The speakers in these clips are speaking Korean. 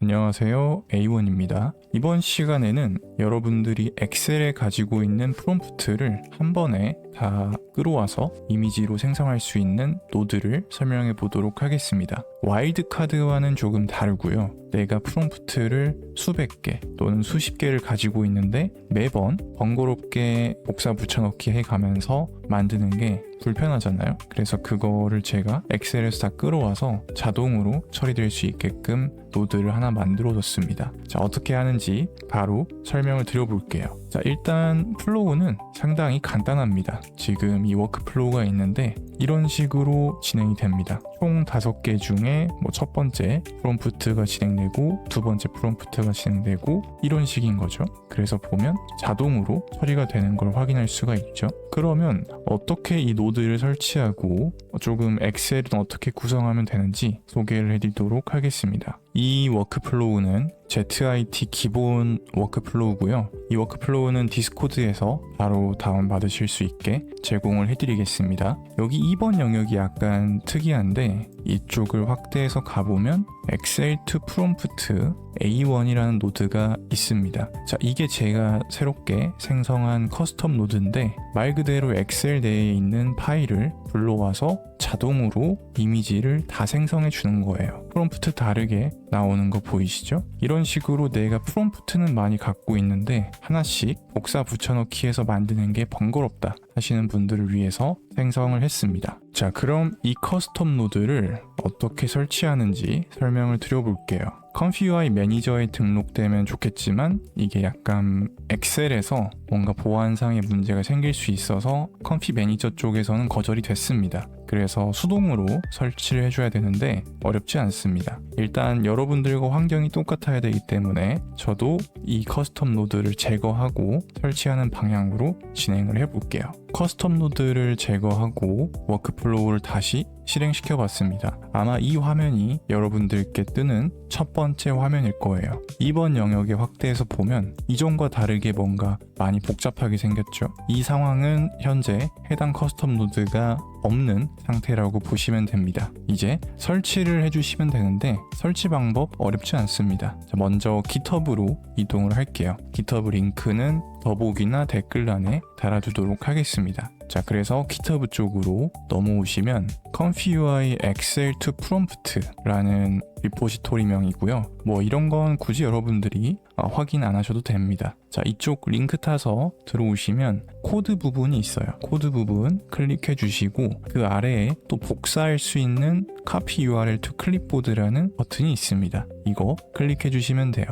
안녕하세요, A1입니다. 이번 시간에는 여러분들이 엑셀에 가지고 있는 프롬프트를 한 번에 다 끌어와서 이미지로 생성할 수 있는 노드를 설명해 보도록 하겠습니다. 와일드카드와는 조금 다르고요. 내가 프롬프트를 수백 개 또는 수십 개를 가지고 있는데 매번 번거롭게 복사 붙여넣기 해가면서 만드는 게 불편하잖아요. 그래서 그거를 제가 엑셀에서 다 끌어와서 자동으로 처리될 수 있게끔 노드를 하나 만들어뒀습니다. 자, 어떻게 하는지 바로 설명을 드려볼게요. 자, 일단 플로우는 상당히 간단합니다. 지금 이 워크플로우가 있는데 이런 식으로 진행이 됩니다. 총 5개 중에 첫 번째 프롬프트가 진행되고 두 번째 프롬프트가 진행되고 이런 식인 거죠. 그래서 보면 자동으로 처리가 되는 걸 확인할 수가 있죠. 그러면 어떻게 이 노드를 설치하고 조금 엑셀은 어떻게 구성하면 되는지 소개를 해드리도록 하겠습니다. 이 워크플로우는 ZIT 기본 워크플로우고요. 이 워크플로우는 디스코드에서 바로 다운받으실 수 있게 제공을 해드리겠습니다. 여기 2번 영역이 약간 특이한데 이쪽을 확대해서 가보면 엑셀 to 프롬프트 A1이라는 노드가 있습니다. 자, 이게 제가 새롭게 생성한 커스텀 노드인데 말 그대로 엑셀 내에 있는 파일을 불러와서 자동으로 이미지를 다 생성해 주는 거예요. 프롬프트 다르게 나오는 거 보이시죠? 이런 식으로 내가 프롬프트는 많이 갖고 있는데 하나씩 복사 붙여넣기 해서 만드는 게 번거롭다 하시는 분들을 위해서 생성을 했습니다. 자, 그럼 이 커스텀 노드를 어떻게 설치하는지 설명을 드려볼게요. 컴퓨UI 매니저에 등록되면 좋겠지만 이게 약간 엑셀에서 뭔가 보안상의 문제가 생길 수 있어서 컴피 매니저 쪽에서는 거절이 됐습니다. 그래서 수동으로 설치를 해줘야 되는데 어렵지 않습니다. 일단 여러분들과 환경이 똑같아야 되기 때문에 저도 이 커스텀 노드를 제거하고 설치하는 방향으로 진행을 해볼게요. 커스텀 노드를 제거하고 워크플로우를 다시 실행시켜 봤습니다. 아마 이 화면이 여러분들께 뜨는 첫 번째 화면일 거예요. 이번 영역에 확대해서 보면 이전과 다르게 뭔가 많이 복잡하게 생겼죠. 이 상황은 현재 해당 커스텀 노드가 없는 상태라고 보시면 됩니다. 이제 설치를 해주시면 되는데 설치 방법 어렵지 않습니다. 자, 먼저 GitHub으로 이동을 할게요. GitHub 링크는 더보기나 댓글란에 달아두도록 하겠습니다. 자, 그래서 GitHub 쪽으로 넘어오시면 컴퓨UI Excel to Prompt라는 리포지토리명이고요. 이런 건 굳이 여러분들이 확인 안 하셔도 됩니다. 자, 이쪽 링크 타서 들어오시면 코드 부분이 있어요. 코드 부분 클릭해 주시고 그 아래에 또 복사할 수 있는 Copy URL to Clipboard라는 버튼이 있습니다. 이거 클릭해 주시면 돼요.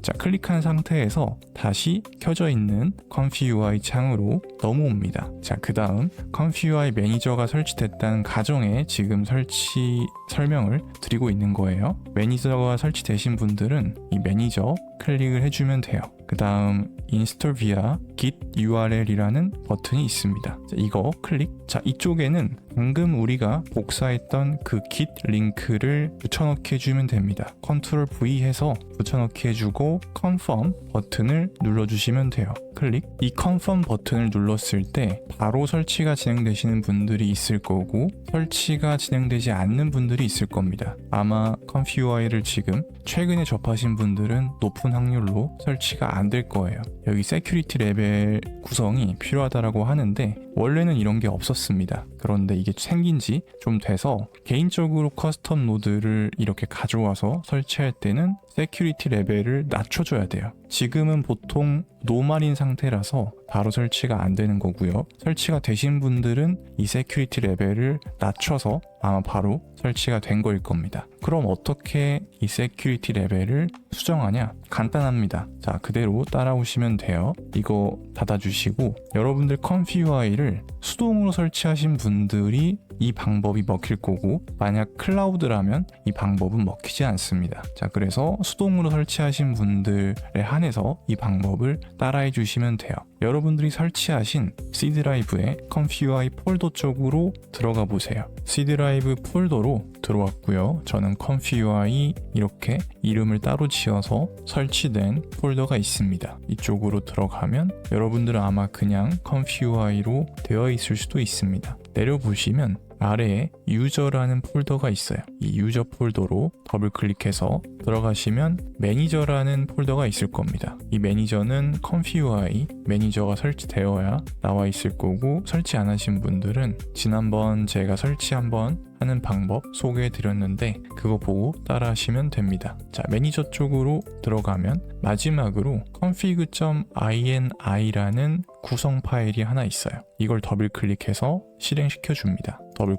자, 클릭한 상태에서 다시 켜져 있는 컴퓨UI 창으로 넘어옵니다. 자, 그 다음 컴퓨UI 매니저가 설치됐다는 가정에 지금 설치 설명을 드리고 있는 거예요. 매니저가 설치되신 분들은 이 매니저 클릭을 해주면 돼요. 그 다음 Install via Git URL이라는 버튼이 있습니다. 자, 이거 클릭. 자, 이쪽에는 방금 우리가 복사했던 그 Git 링크를 붙여넣기 해주면 됩니다. Ctrl V 해서 붙여넣기 해주고 Confirm 버튼을 눌러주시면 돼요. 클릭. 이 Confirm 버튼을 눌렀을 때 바로 설치가 진행되시는 분들이 있을 거고 설치가 진행되지 않는 분들이 있을 겁니다. 아마 컴퓨UI를 지금 최근에 접하신 분들은 높은 확률로 설치가 안 될 거예요. 여기 세큐리티 레벨 구성이 필요하다라고 하는데 원래는 이런 게 없었습니다. 그런데 이게 생긴 지 좀 돼서 개인적으로 커스텀 노드를 이렇게 가져와서 설치할 때는 세큐리티 레벨을 낮춰줘야 돼요. 지금은 보통 노말인 상태라서 바로 설치가 안 되는 거고요. 설치가 되신 분들은 이 세큐리티 레벨을 낮춰서 아마 바로 설치가 된 거일 겁니다. 그럼 어떻게 이 세큐리티 레벨을 수정하냐? 간단합니다. 자, 그대로 따라오시면 돼요. 이거 닫아주시고 여러분들 컴퓨UI를 수동으로 설치하신 분들이 이 방법이 먹힐 거고 만약 클라우드라면 이 방법은 먹히지 않습니다. 자, 그래서 수동으로 설치하신 분들에 한해서 이 방법을 따라해 주시면 돼요. 여러분들이 설치하신 C 드라이브의 컴퓨UI 폴더 쪽으로 들어가 보세요. C 드라이브 폴더로 들어왔고요. 저는 컴퓨UI 이렇게 이름을 따로 지어서 설치된 폴더가 있습니다. 이쪽으로 들어가면 여러분들은 아마 그냥 컴퓨UI로 되어 있을 수도 있습니다. 내려보시면 아래에 유저라는 폴더가 있어요. 이 유저 폴더로 더블 클릭해서 들어가시면 매니저라는 폴더가 있을 겁니다. 이 매니저는 ComfyUI 매니저가 설치되어야 나와 있을 거고, 설치 안 하신 분들은 지난번 제가 설치 한번 하는 방법 소개해 드렸는데 그거 보고 따라 하시면 됩니다. 자, 매니저 쪽으로 들어가면 마지막으로 config.ini라는 구성 파일이 하나 있어요. 이걸 더블 클릭해서 실행시켜 줍니다. 더블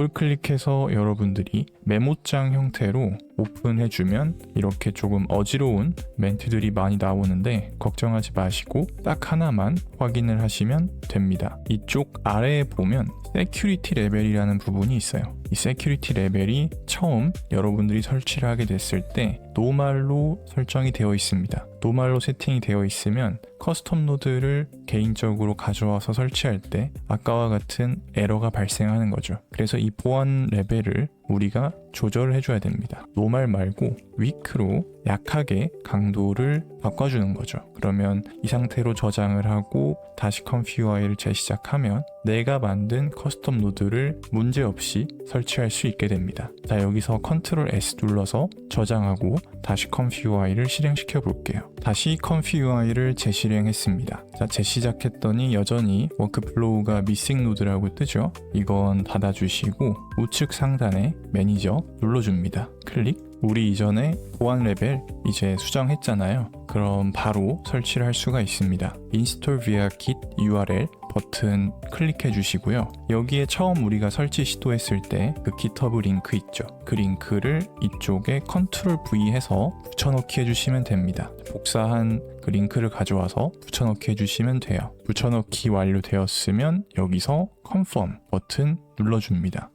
클릭해서 여러분들이 메모장 형태로 오픈해 주면 이렇게 조금 어지러운 멘트들이 많이 나오는데 걱정하지 마시고 딱 하나만 확인을 하시면 됩니다. 이쪽 아래에 보면 세큐리티 레벨이라는 부분이 있어요. 이 세큐리티 레벨이 처음 여러분들이 설치를 하게 됐을 때 노말로 설정이 되어 있습니다. 노말로 세팅이 되어 있으면 커스텀 노드를 개인적으로 가져와서 설치할 때 아까와 같은 에러가 발생하는 거죠. 그래서 이 보안 레벨을 우리가 조절을 해줘야 됩니다. 노말 말고 위크로 약하게 강도를 바꿔주는 거죠. 그러면 이 상태로 저장을 하고 다시 ComfyUI를 재시작하면 내가 만든 커스텀 노드를 문제없이 설치할 수 있게 됩니다. 자, 여기서 Ctrl S 눌러서 저장하고 다시 ComfyUI를 실행시켜 볼게요. 다시 ComfyUI를 재실행했습니다. 자, 재시작했더니 여전히 워크플로우가 미싱 노드라고 뜨죠. 이건 닫아주시고 우측 상단에 매니저 눌러줍니다. 클릭. 우리 이전에 보안 레벨 이제 수정했잖아요. 그럼 바로 설치를 할 수가 있습니다. Install via Git URL 버튼 클릭해 주시고요. 여기에 처음 우리가 설치 시도했을 때 그 GitHub 링크 있죠. 그 링크를 이쪽에 Ctrl V 해서 붙여넣기 해주시면 됩니다. 복사한 그 링크를 가져와서 붙여넣기 해주시면 돼요. 붙여넣기 완료되었으면 여기서 Confirm 버튼 눌러줍니다.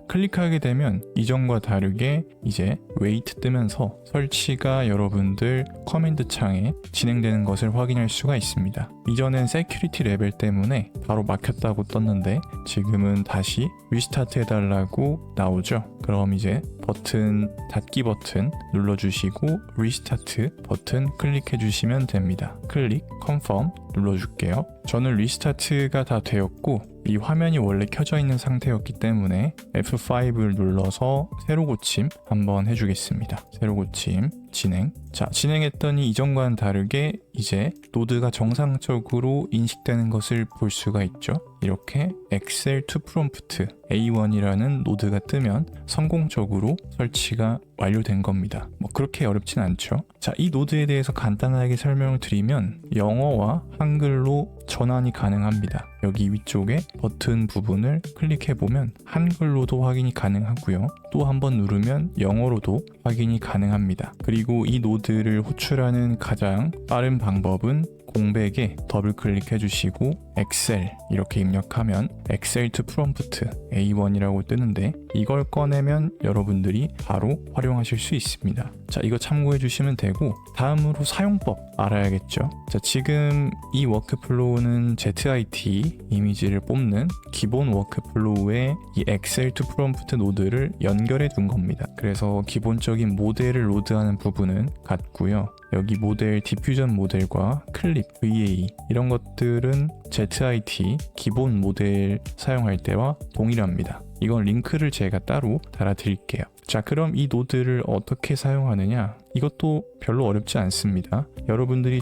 클릭하게 되면 이전과 다르게 이제 wait 뜨면서 설치가 여러분들 커맨드 창에 진행되는 것을 확인할 수가 있습니다. 이전엔 세큐리티 레벨 때문에 바로 막혔다고 떴는데 지금은 다시 리스타트 해달라고 나오죠. 그럼 이제 닫기 버튼 눌러주시고 리스타트 버튼 클릭해 주시면 됩니다. confirm 눌러줄게요. 저는 리스타트가 다 되었고 이 화면이 원래 켜져 있는 상태였기 때문에 F5를 눌러서 새로 고침 한번 해주겠습니다. 새로 고침 진행. 자, 진행했더니 이전과는 다르게 이제 노드가 정상적으로 인식되는 것을 볼 수가 있죠. 이렇게 Excel to Prompt A1이라는 노드가 뜨면 성공적으로 설치가 완료된 겁니다. 뭐 그렇게 어렵진 않죠. 자, 이 노드에 대해서 간단하게 설명을 드리면 영어와 한글로 전환이 가능합니다. 여기 위쪽에 버튼 부분을 클릭해보면 한글로도 확인이 가능하고요. 또 한번 누르면 영어로도 확인이 가능합니다. 그리고 이 노드를 호출하는 가장 빠른 방법은 공백에 더블 클릭해 주시고 엑셀 이렇게 입력하면 Excel to Prompt A1이라고 뜨는데 이걸 꺼내면 여러분들이 바로 활용하실 수 있습니다. 자, 이거 참고해 주시면 되고 다음으로 사용법 알아야겠죠. 자, 지금 이 워크플로우는 ZIT 이미지를 뽑는 기본 워크플로우에 이 Excel to Prompt 노드를 연결해 둔 겁니다. 그래서 기본적인 모델을 로드하는 부분은 같고요. 여기 모델 디퓨전 모델과 클립, VA 이런 것들은 ZIT 기본 모델 사용할 때와 동일합니다. 이건 링크를 제가 따로 달아드릴게요. 자, 그럼 이 노드를 어떻게 사용하느냐? 이것도 별로 어렵지 않습니다. 여러분들이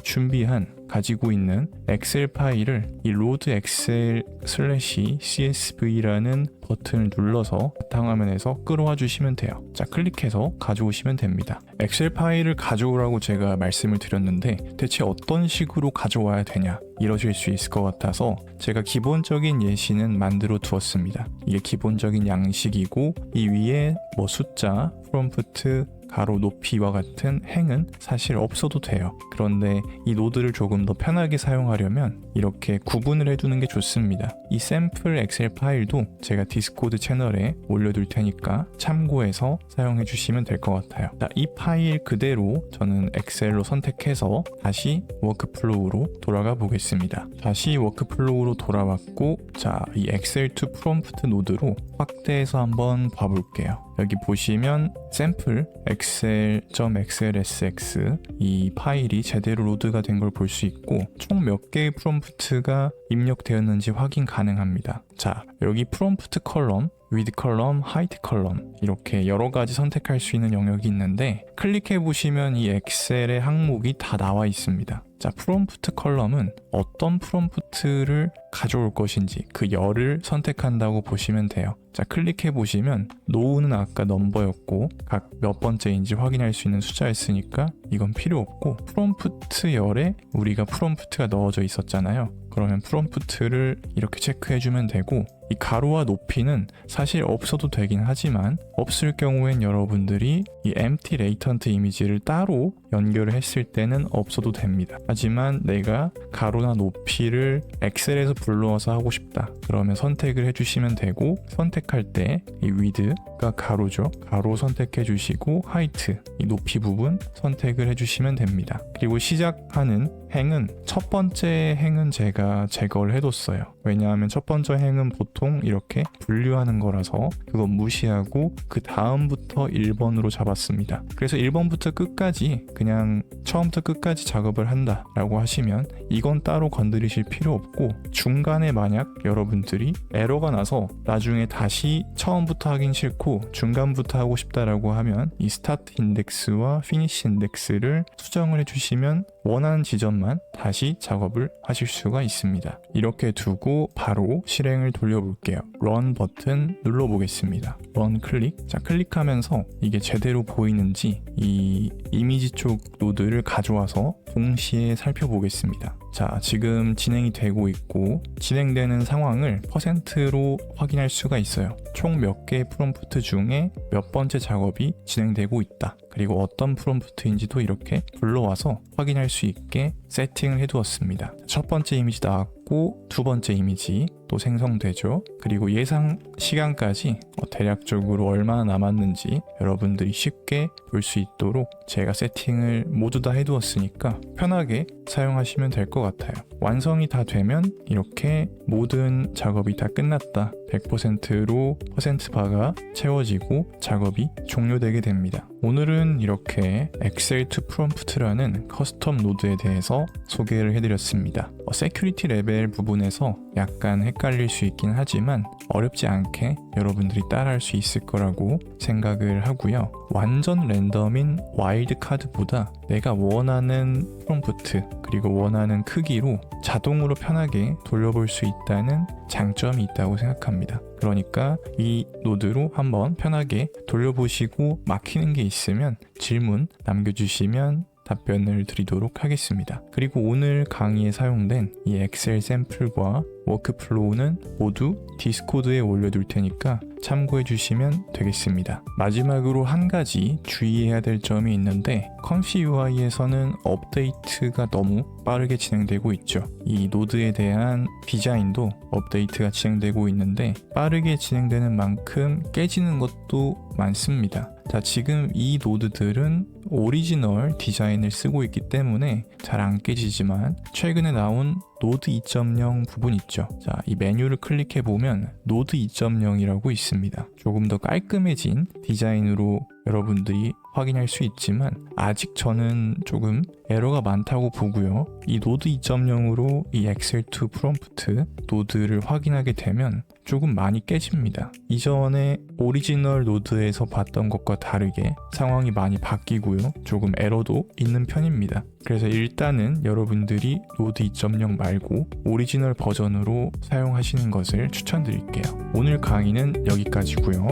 가지고 있는 엑셀 파일을 이 load excel/csv라는 버튼을 눌러서 바탕화면에서 끌어와 주시면 돼요. 자, 클릭해서 가져오시면 됩니다. 엑셀 파일을 가져오라고 제가 말씀을 드렸는데 대체 어떤 식으로 가져와야 되냐 이러실 수 있을 것 같아서 제가 기본적인 예시는 만들어 두었습니다. 이게 기본적인 양식이고 이 위에 뭐 숫자, 프롬프트, 가로 높이와 같은 행은 사실 없어도 돼요. 그런데 이 노드를 조금 더 편하게 사용하려면 이렇게 구분을 해두는 게 좋습니다. 이 샘플 엑셀 파일도 제가 디스코드 채널에 올려둘 테니까 참고해서 사용해 주시면 될 것 같아요. 자, 이 파일 그대로 저는 엑셀로 선택해서 다시 워크플로우로 돌아가 보겠습니다. 다시 워크플로우로 돌아왔고, 자, 이 엑셀 to 프롬프트 노드로 확대해서 한번 봐볼게요. 여기 보시면 샘플 excel.xlsx 이 파일이 제대로 로드가 된 걸 볼 수 있고 총 몇 개의 프롬프트가 입력되었는지 확인 가능합니다. 자, 여기 프롬프트 컬럼, 위드 컬럼, 하이트 컬럼 이렇게 여러 가지 선택할 수 있는 영역이 있는데 클릭해 보시면 이 엑셀의 항목이 다 나와 있습니다. 자, 프롬프트 컬럼은 어떤 프롬프트를 가져올 것인지 그 열을 선택한다고 보시면 돼요. 자, 클릭해 보시면 노우는 아까 넘버였고 각 몇 번째인지 확인할 수 있는 숫자였으니까 이건 필요 없고, 프롬프트 열에 우리가 프롬프트가 넣어져 있었잖아요. 그러면 프롬프트를 이렇게 체크해 주면 되고, 이 가로와 높이는 사실 없어도 되긴 하지만 없을 경우엔 여러분들이 이 empty latent 이미지를 따로 연결을 했을 때는 없어도 됩니다. 하지만 내가 가로나 높이를 엑셀에서 불러와서 하고 싶다 그러면 선택을 해주시면 되고, 선택할 때 이 width가 가로죠. 가로 선택해 주시고 height 이 높이 부분 선택을 해주시면 됩니다. 그리고 시작하는 행은 첫 번째 행은 제가 제거를 해뒀어요. 왜냐하면 첫 번째 행은 보통 이렇게 분류하는 거라서 그건 무시하고 그 다음부터 1번으로 잡았습니다. 그래서 1번부터 끝까지 그냥 처음부터 끝까지 작업을 한다 라고 하시면 이건 따로 건드리실 필요 없고, 중간에 만약 여러분들이 에러가 나서 나중에 다시 처음부터 하긴 싫고 중간부터 하고 싶다라고 하면 이 스타트 인덱스와 피니시 인덱스를 수정을 해주시면 원하는 지점만 다시 작업을 하실 수가 있습니다. 이렇게 두고 바로 실행을 돌려볼게요. Run 버튼 눌러보겠습니다. Run 클릭. 자, 클릭하면서 이게 제대로 보이는지 이 이미지 쪽 노드를 가져와서 동시에 살펴보겠습니다. 자, 지금 진행이 되고 있고 진행되는 상황을 퍼센트로 확인할 수가 있어요. 총 몇 개의 프롬프트 중에 몇 번째 작업이 진행되고 있다. 그리고 어떤 프롬프트인지도 이렇게 불러와서 확인할 수 있게 세팅을 해두었습니다. 첫 번째 이미지 나왔고 두 번째 이미지 또 생성되죠. 그리고 예상 시간까지 대략적으로 얼마나 남았는지 여러분들이 쉽게 볼 수 있도록 제가 세팅을 모두 다 해두었으니까 편하게 사용하시면 될 것 같아요. 완성이 다 되면 이렇게 모든 작업이 다 끝났다 100%로 퍼센트 바가 채워지고 작업이 종료되게 됩니다. 오늘은 이렇게 엑셀 투 프롬프트라는 커스텀 노드에 대해서 소개를 해드렸습니다. 세큐리티 레벨 부분에서 약간 헷갈릴 수 있긴 하지만 어렵지 않게 여러분들이 따라할 수 있을 거라고 생각을 하고요. 완전 랜덤인 와일드 카드보다 내가 원하는 프롬프트 그리고 원하는 크기로 자동으로 편하게 돌려볼 수 있다는 장점이 있다고 생각합니다. 그러니까 이 노드로 한번 편하게 돌려보시고 막히는 게 있으면 질문 남겨주시면 답변을 드리도록 하겠습니다. 그리고 오늘 강의에 사용된 이 엑셀 샘플과 워크플로우는 모두 디스코드에 올려둘 테니까 참고해 주시면 되겠습니다. 마지막으로 한 가지 주의해야 될 점이 있는데, 컴시 UI에서는 업데이트가 너무 빠르게 진행되고 있죠. 이 노드에 대한 디자인도 업데이트가 진행되고 있는데 빠르게 진행되는 만큼 깨지는 것도 많습니다. 자, 지금 이 노드들은 오리지널 디자인을 쓰고 있기 때문에 잘 안 깨지지만 최근에 나온 노드 2.0 부분 있죠. 자, 이 메뉴를 클릭해 보면 노드 2.0이라고 있습니다. 조금 더 깔끔해진 디자인으로 여러분들이 확인할 수 있지만 아직 저는 조금 에러가 많다고 보고요. 이 노드 2.0으로 이 엑셀2 프롬프트 노드를 확인하게 되면 조금 많이 깨집니다. 이전에 오리지널 노드에서 봤던 것과 다르게 상황이 많이 바뀌고요. 조금 에러도 있는 편입니다. 그래서 일단은 여러분들이 노드 2.0 말고 오리지널 버전으로 사용하시는 것을 추천드릴게요. 오늘 강의는 여기까지고요.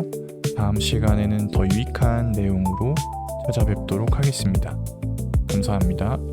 다음 시간에는 더 유익한 내용으로 찾아뵙도록 하겠습니다. 감사합니다.